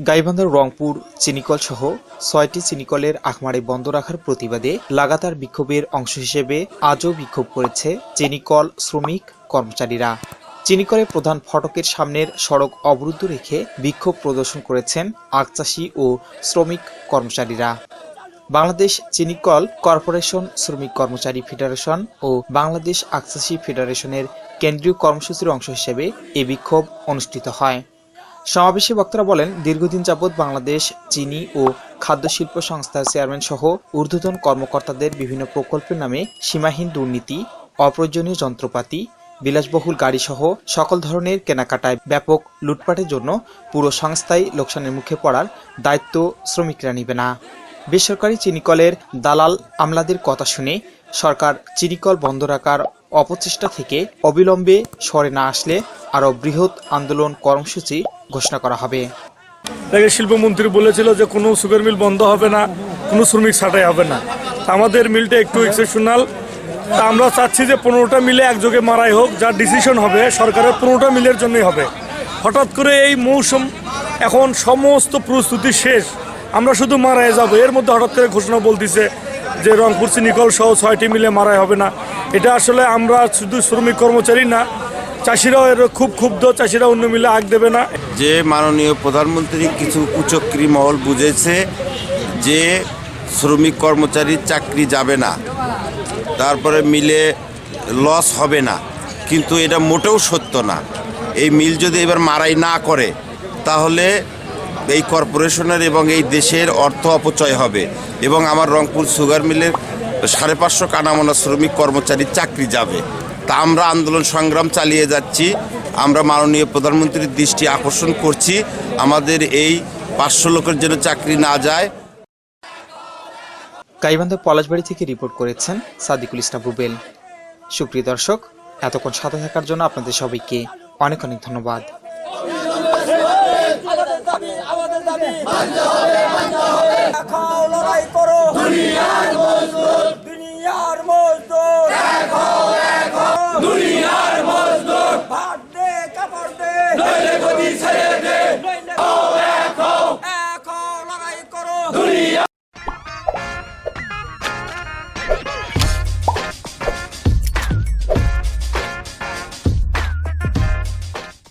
গাইবান্ধার রংপুর চিনিকল সহ ৬টি চিনিকলের আখমারে বন্ধ রাখার প্রতিবাদে লাগাতার বিক্ষোভের অংশ হিসেবে আজও বিক্ষোভ করেছে চিনিকল শ্রমিক কর্মচারীরা। চিনিকলের প্রধান ফটকের সামনের সড়ক অবরুদ্ধ রেখে বিক্ষোভ প্রদর্শন করেছেন আখচাষী ও শ্রমিক কর্মচারীরা। বাংলাদেশ চিনিকল কর্পোরেশন, শ্রমিক কর্মচারী ফেডারেশন ও বাংলাদেশ আখচাষী ফেডারেশনের কেন্দ্রীয় কর্মসূচির অংশ হিসেবে এ বিক্ষোভ অনুষ্ঠিত হয়। সমাবেশে বক্তারা বলেন, দীর্ঘদিন যাবৎ বাংলাদেশ চিনি ও খাদ্য শিল্প সংস্থার চেয়ারম্যান সহ ঊর্ধ্বতন কর্মকর্তাদের বিভিন্ন প্রকল্পের নামে সীমাহীন দুর্নীতি, অপ্রয়োজনীয় যন্ত্রপাতি, বিলাসবহুল গাড়ি সহ সকল ধরনের কেনাকাটায় ব্যাপক লুটপাটের জন্য পুরো সংস্থাই লোকসানের মুখে পড়ার দায়িত্ব শ্রমিকরা নেবে না। বেসরকারি চিনিকলের দালাল আমলাদের কথা শুনে সরকার চিনিকল বন্ধ রাখার অপচেষ্টা থেকে অবিলম্বে সরে না আসলে আরো বৃহৎ আন্দোলন কর্মসূচি ঘোষণা করা হবে। শিল্পমন্ত্রী বলেছিল যে কোনো সুগার মিল বন্ধ হবে না, কোনো শ্রমিক ছাঁটাই হবে না। আমাদের মিলটা একটু এক্সেপশনাল। তা আমরা চাচ্ছি যে 15টা মিলে একযোগে মারাই হোক, যার ডিসিশন হবে সরকারের 15টা মিলের জন্যই হবে। হঠাৎ করে এই মৌসুম, এখন সমস্ত প্রস্তুতি শেষ, আমরা শুধু মারাই যাব। এর মধ্যে হঠাৎ করে ঘোষণা বলতেছে যে রংপুর চিনিকল সহ 6টি মিলে মারাই হবে না। এটা আসলে আমরা শুধু শ্রমিক কর্মচারী না, চাষিরাও এর খুব ক্ষুব্ধ। চাষিরা অন্য মিলে আগ দেবে না। যে মাননীয় প্রধানমন্ত্রী কিছু কুচক্রী মহল বুঝেছে যে শ্রমিক কর্মচারীর চাকরি যাবে না, তারপরে মিলে লস হবে না, কিন্তু এটা মোটেও সত্য না। এই মিল যদি এবার মারাই না করে তাহলে এই কর্পোরেশনের এবং এই দেশের অর্থ অপচয় হবে এবং আমার রংপুর সুগার মিলের 550 কানামনা শ্রমিক কর্মচারীর চাকরি যাবে। তা আমরা আন্দোলন সংগ্রাম চালিয়ে যাচ্ছি। আমরা মাননীয় প্রধানমন্ত্রীর দৃষ্টি আকর্ষণ করছি আমাদের এই 500 লোকের জন্য চাকরি না যায়। গাইবান্ধা পলাশবাড়ি থেকে রিপোর্ট করেছেন সাদিকুল ইসলাম রুবেল। সুপ্রিয় দর্শক, এতক্ষণ সাথে থাকার জন্য আপনাদের সবাইকে অনেক অনেক ধন্যবাদ।